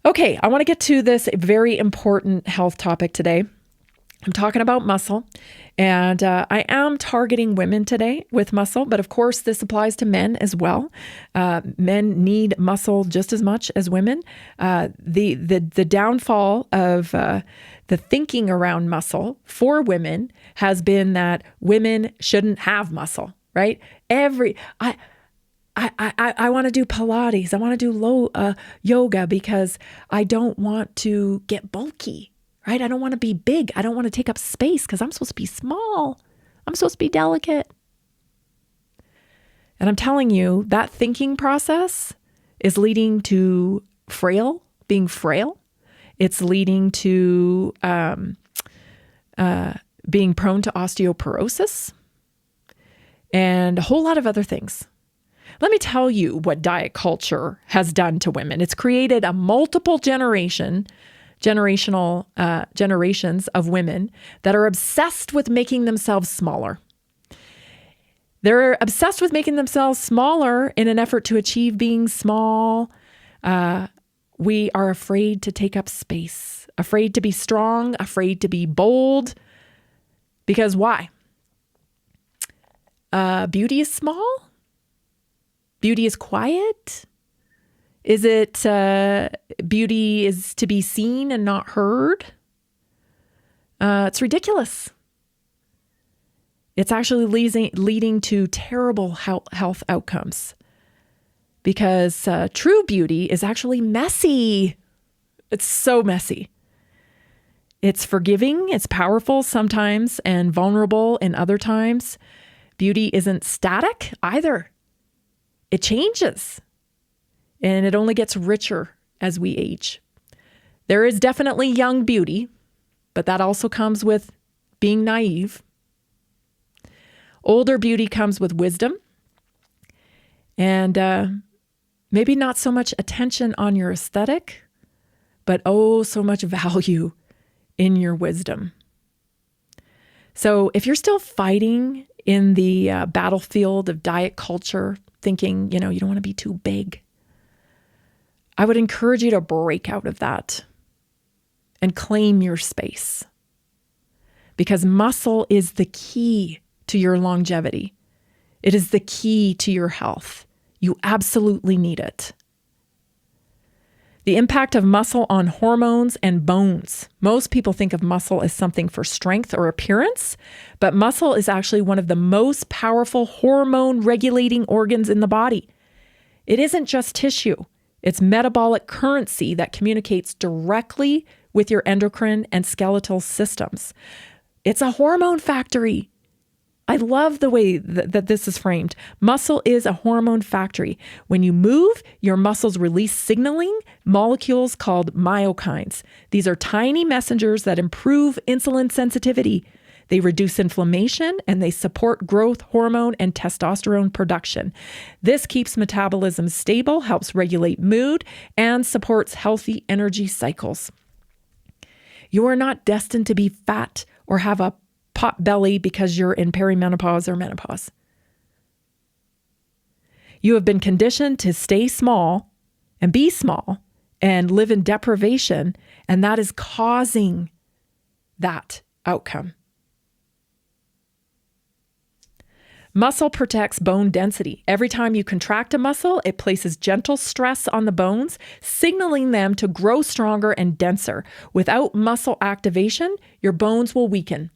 Okay, I want to get to this very important health topic today. I'm talking about muscle, and I am targeting women today with muscle, but of course this applies to men as well. Men need muscle just as much as women. The downfall of the thinking around muscle for women has been that women shouldn't have muscle, right? I want to do Pilates. I want to do yoga because I don't want to get bulky. Right? I don't want to be big. I don't want to take up space because I'm supposed to be small. I'm supposed to be delicate. And I'm telling you, that thinking process is leading to being frail. It's leading to being prone to osteoporosis and a whole lot of other things. Let me tell you what diet culture has done to women. It's created a multiple generations of women that are obsessed with making themselves smaller. They're obsessed with making themselves smaller in an effort to achieve being small. We are afraid to take up space, afraid to be strong, afraid to be bold. Because why? Beauty is small? Beauty is quiet? Is it beauty is to be seen and not heard? It's ridiculous. It's actually leading to terrible health outcomes because true beauty is actually messy. It's so messy. It's forgiving, it's powerful sometimes and vulnerable in other times. Beauty isn't static either. It changes. And it only gets richer as we age. There is definitely young beauty, but that also comes with being naive. Older beauty comes with wisdom and maybe not so much attention on your aesthetic, but oh, so much value in your wisdom. So if you're still fighting in the battlefield of diet culture, thinking, you don't want to be too big, I would encourage you to break out of that and claim your space because muscle is the key to your longevity. It is the key to your health. You absolutely need it. The impact of muscle on hormones and bones. Most people think of muscle as something for strength or appearance, but muscle is actually one of the most powerful hormone regulating organs in the body. It isn't just tissue. It's metabolic currency that communicates directly with your endocrine and skeletal systems. It's a hormone factory. I love the way that this is framed. Muscle is a hormone factory. When you move, your muscles release signaling molecules called myokines. These are tiny messengers that improve insulin sensitivity. They reduce inflammation and they support growth hormone and testosterone production. This keeps metabolism stable, helps regulate mood, and supports healthy energy cycles. You are not destined to be fat or have a pot belly because you're in perimenopause or menopause. You have been conditioned to stay small and be small and live in deprivation, and that is causing that outcome. Muscle protects bone density. Every time you contract a muscle, it places gentle stress on the bones, signaling them to grow stronger and denser. Without muscle activation, your bones will weaken.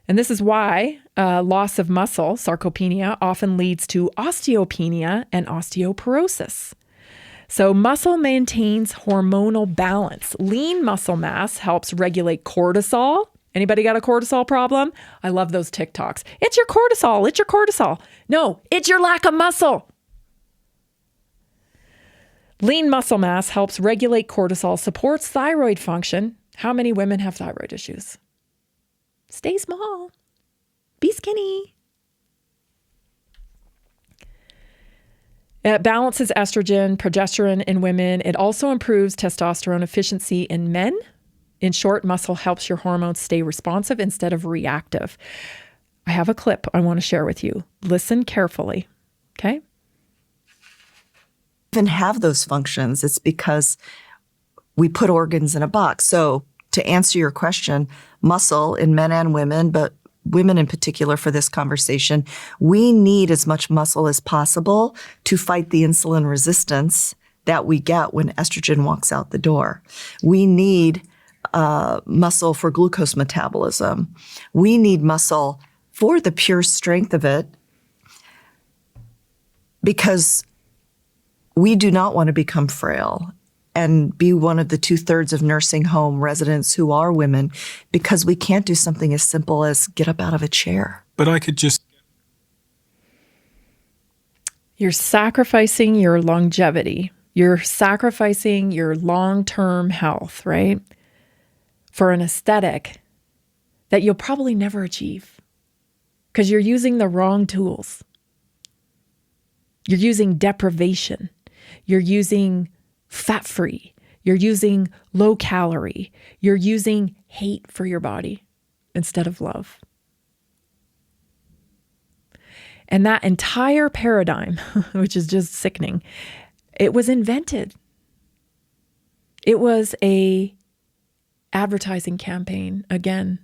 And this is why loss of muscle, sarcopenia, often leads to osteopenia and osteoporosis. So muscle maintains hormonal balance. Lean muscle mass helps regulate cortisol. Anybody got a cortisol problem? I love those TikToks. It's your cortisol. It's your cortisol. No, it's your lack of muscle. Lean muscle mass helps regulate cortisol, supports thyroid function. How many women have thyroid issues? Stay small. Be skinny. It balances estrogen, progesterone in women. It also improves testosterone efficiency in men. In short, muscle helps your hormones stay responsive instead of reactive. I have a clip I want to share with you. Listen carefully, okay? even have those functions. It's because we put organs in a box. So to answer your question, muscle in men and women, but women in particular for this conversation, we need as much muscle as possible to fight the insulin resistance that we get when estrogen walks out the door. We need muscle for glucose metabolism. We need muscle for the pure strength of it, because we do not want to become frail and be one of the 2/3 of nursing home residents who are women, because we can't do something as simple as get up out of a chair. But I could just... You're sacrificing your longevity. You're sacrificing your long-term health, right? For an aesthetic that you'll probably never achieve because you're using the wrong tools. You're using deprivation. You're using fat-free. You're using low-calorie. You're using hate for your body instead of love. And that entire paradigm, which is just sickening, it was invented. It was a advertising campaign again.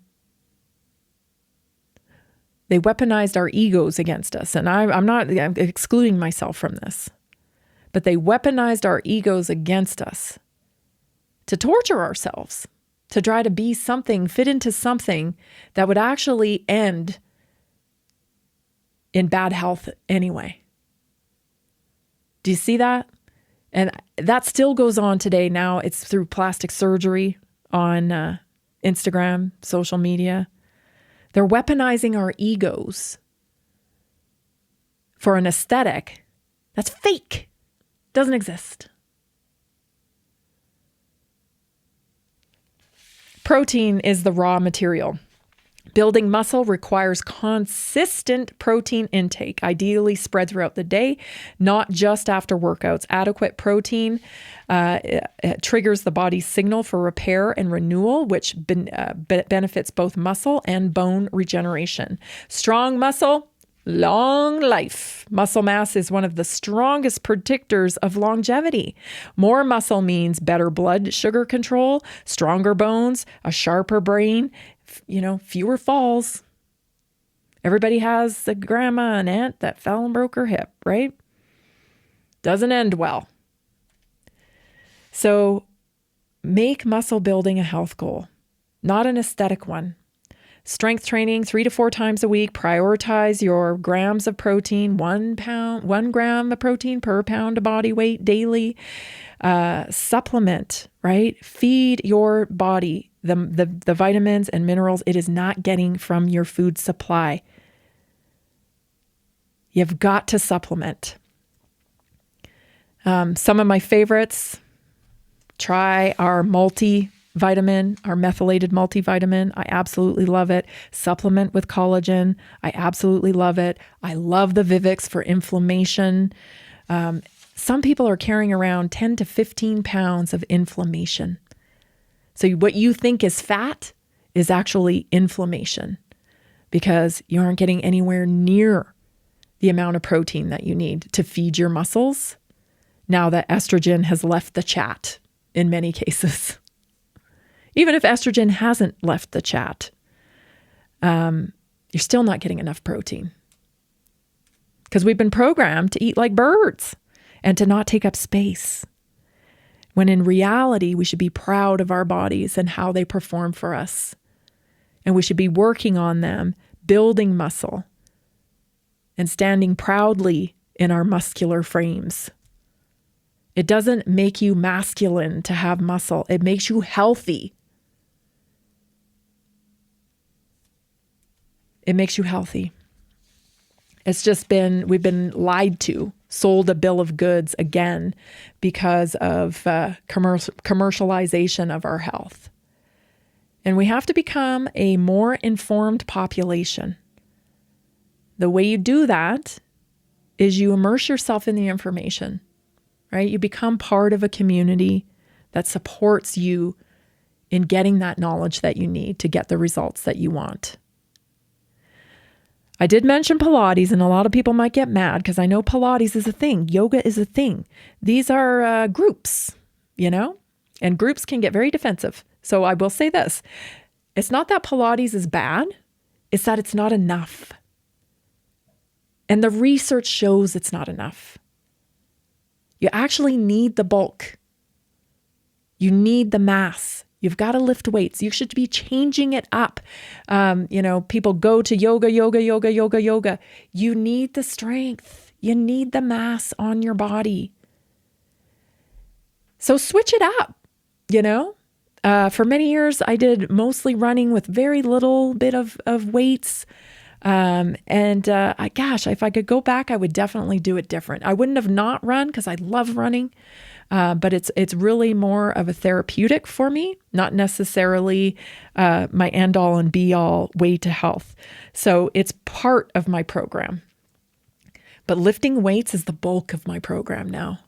They weaponized our egos against us. And I'm excluding myself from this. But they weaponized our egos against us to torture ourselves, to try to be something, fit into something that would actually end in bad health anyway. Do you see that? And that still goes on today. Now it's through plastic surgery on Instagram, social media. They're weaponizing our egos for an aesthetic that's fake, doesn't exist. Protein is the raw material. Building muscle requires consistent protein intake, ideally spread throughout the day, not just after workouts. Adequate protein triggers the body's signal for repair and renewal, which benefits both muscle and bone regeneration. Strong muscle, long life. Muscle mass is one of the strongest predictors of longevity. More muscle means better blood sugar control, stronger bones, a sharper brain, fewer falls. Everybody has a grandma and aunt that fell and broke her hip, right? Doesn't end well. So make muscle building a health goal, not an aesthetic one. Strength training 3 to 4 times a week. Prioritize your grams of protein, 1 gram of protein per pound of body weight daily. Supplement, right? Feed your body the vitamins and minerals it is not getting from your food supply. You've got to supplement. Some of my favorites, try our multivitamin, our methylated multivitamin. I absolutely love it. Supplement with collagen. I absolutely love it. I love the Vivix for inflammation. Some people are carrying around 10 to 15 pounds of inflammation. So what you think is fat is actually inflammation because you aren't getting anywhere near the amount of protein that you need to feed your muscles now that estrogen has left the chat in many cases. Even if estrogen hasn't left the chat, you're still not getting enough protein because we've been programmed to eat like birds and to not take up space. When in reality, we should be proud of our bodies and how they perform for us. And we should be working on them, building muscle, and standing proudly in our muscular frames. It doesn't make you masculine to have muscle. It makes you healthy. It makes you healthy. It's just we've been lied to, sold a bill of goods again because of commercialization of our health. And we have to become a more informed population. The way you do that is you immerse yourself in the information, right? You become part of a community that supports you in getting that knowledge that you need to get the results that you want. I did mention Pilates, and a lot of people might get mad because I know Pilates is a thing. Yoga is a thing. These are groups, and groups can get very defensive. So I will say this. It's not that Pilates is bad. It's that it's not enough. And the research shows it's not enough. You actually need the bulk. You need the mass. You've got to lift weights. You should be changing it up. People go to yoga. You need the strength. You need the mass on your body. So switch it up, For many years, I did mostly running with very little bit of weights. If I could go back, I would definitely do it different. I wouldn't have not run because I love running. But it's really more of a therapeutic for me, not necessarily my end all and be all way to health. So it's part of my program. But lifting weights is the bulk of my program now.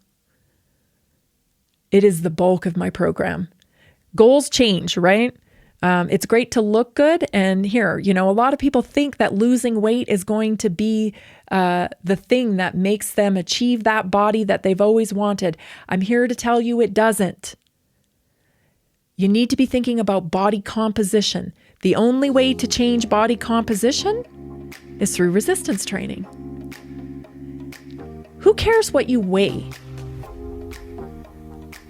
It is the bulk of my program. Goals change, right? It's great to look good. And here, a lot of people think that losing weight is going to be the thing that makes them achieve that body that they've always wanted. I'm here to tell you it doesn't. You need to be thinking about body composition. The only way to change body composition is through resistance training. Who cares what you weigh?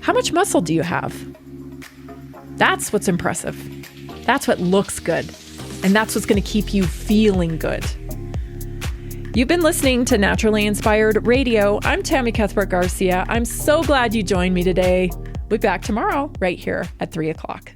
How much muscle do you have? That's what's impressive. That's what looks good. And that's what's going to keep you feeling good. You've been listening to Naturally Inspired Radio. I'm Tammy Cuthbert Garcia. I'm so glad you joined me today. We'll be back tomorrow right here at 3 o'clock.